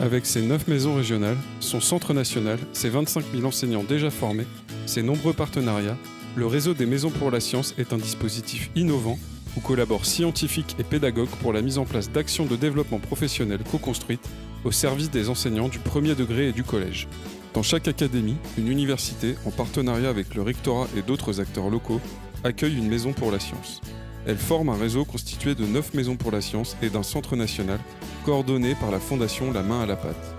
Avec ses 9 maisons régionales, son centre national, ses 25 000 enseignants déjà formés, ses nombreux partenariats, le réseau des maisons pour la science est un dispositif innovant où collaborent scientifiques et pédagogues pour la mise en place d'actions de développement professionnel co-construites au service des enseignants du premier degré et du collège. Dans chaque académie, une université, en partenariat avec le rectorat et d'autres acteurs locaux, accueille une maison pour la science. Elle forme un réseau constitué de 9 maisons pour la science et d'un centre national, coordonné par la fondation La Main à la Pâte.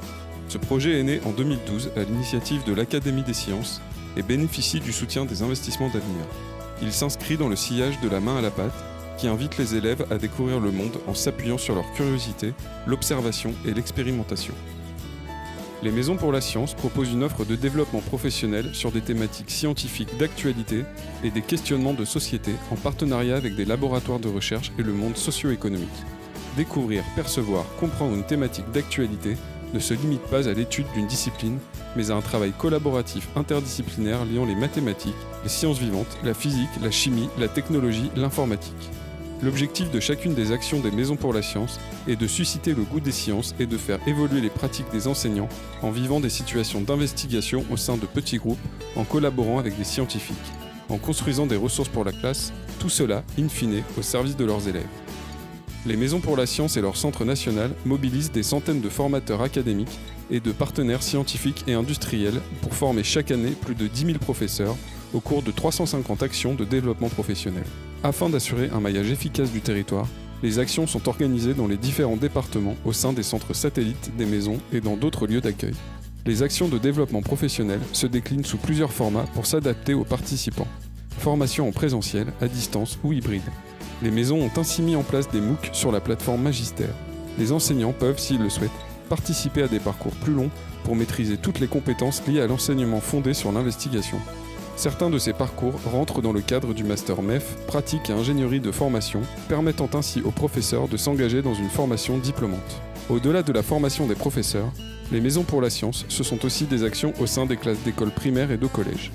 Ce projet est né en 2012 à l'initiative de l'Académie des sciences et bénéficie du soutien des investissements d'avenir. Il s'inscrit dans le sillage de La Main à la Pâte, qui invite les élèves à découvrir le monde en s'appuyant sur leur curiosité, l'observation et l'expérimentation. Les maisons pour la science proposent une offre de développement professionnel sur des thématiques scientifiques d'actualité et des questionnements de société en partenariat avec des laboratoires de recherche et le monde socio-économique. Découvrir, percevoir, comprendre une thématique d'actualité ne se limite pas à l'étude d'une discipline, mais à un travail collaboratif interdisciplinaire liant les mathématiques, les sciences vivantes, la physique, la chimie, la technologie, l'informatique. L'objectif de chacune des actions des maisons pour la science est de susciter le goût des sciences et de faire évoluer les pratiques des enseignants en vivant des situations d'investigation au sein de petits groupes, en collaborant avec des scientifiques, en construisant des ressources pour la classe, tout cela, in fine, au service de leurs élèves. Les maisons pour la science et leur centre national mobilisent des centaines de formateurs académiques et de partenaires scientifiques et industriels pour former chaque année plus de 10 000 professeurs au cours de 350 actions de développement professionnel. Afin d'assurer un maillage efficace du territoire, les actions sont organisées dans les différents départements au sein des centres satellites des maisons et dans d'autres lieux d'accueil. Les actions de développement professionnel se déclinent sous plusieurs formats pour s'adapter aux participants. Formation en présentiel, à distance ou hybride. Les maisons ont ainsi mis en place des MOOC sur la plateforme Magister. Les enseignants peuvent, s'ils le souhaitent, participer à des parcours plus longs pour maîtriser toutes les compétences liées à l'enseignement fondé sur l'investigation. Certains de ces parcours rentrent dans le cadre du Master MEF, pratique et ingénierie de formation, permettant ainsi aux professeurs de s'engager dans une formation diplômante. Au-delà de la formation des professeurs, les maisons pour la science, ce sont aussi des actions au sein des classes d'écoles primaires et de collèges.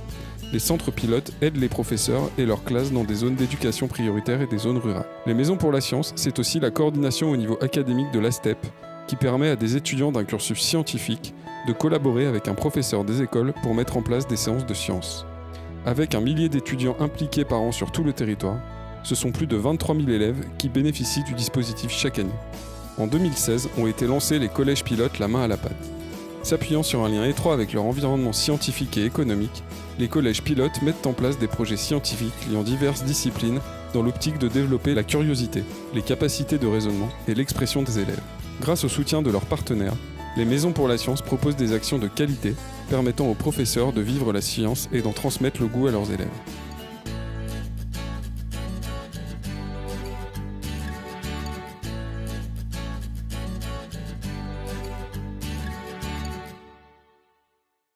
Les centres pilotes aident les professeurs et leurs classes dans des zones d'éducation prioritaire et des zones rurales. Les maisons pour la science, c'est aussi la coordination au niveau académique de l'ASTEP, qui permet à des étudiants d'un cursus scientifique de collaborer avec un professeur des écoles pour mettre en place des séances de sciences. Avec 1 millier d'étudiants impliqués par an sur tout le territoire, ce sont plus de 23 000 élèves qui bénéficient du dispositif chaque année. En 2016, ont été lancés les collèges pilotes La Main à la Pâte. S'appuyant sur un lien étroit avec leur environnement scientifique et économique, les collèges pilotes mettent en place des projets scientifiques liant diverses disciplines dans l'optique de développer la curiosité, les capacités de raisonnement et l'expression des élèves. Grâce au soutien de leurs partenaires, les maisons pour la science proposent des actions de qualité permettant aux professeurs de vivre la science et d'en transmettre le goût à leurs élèves.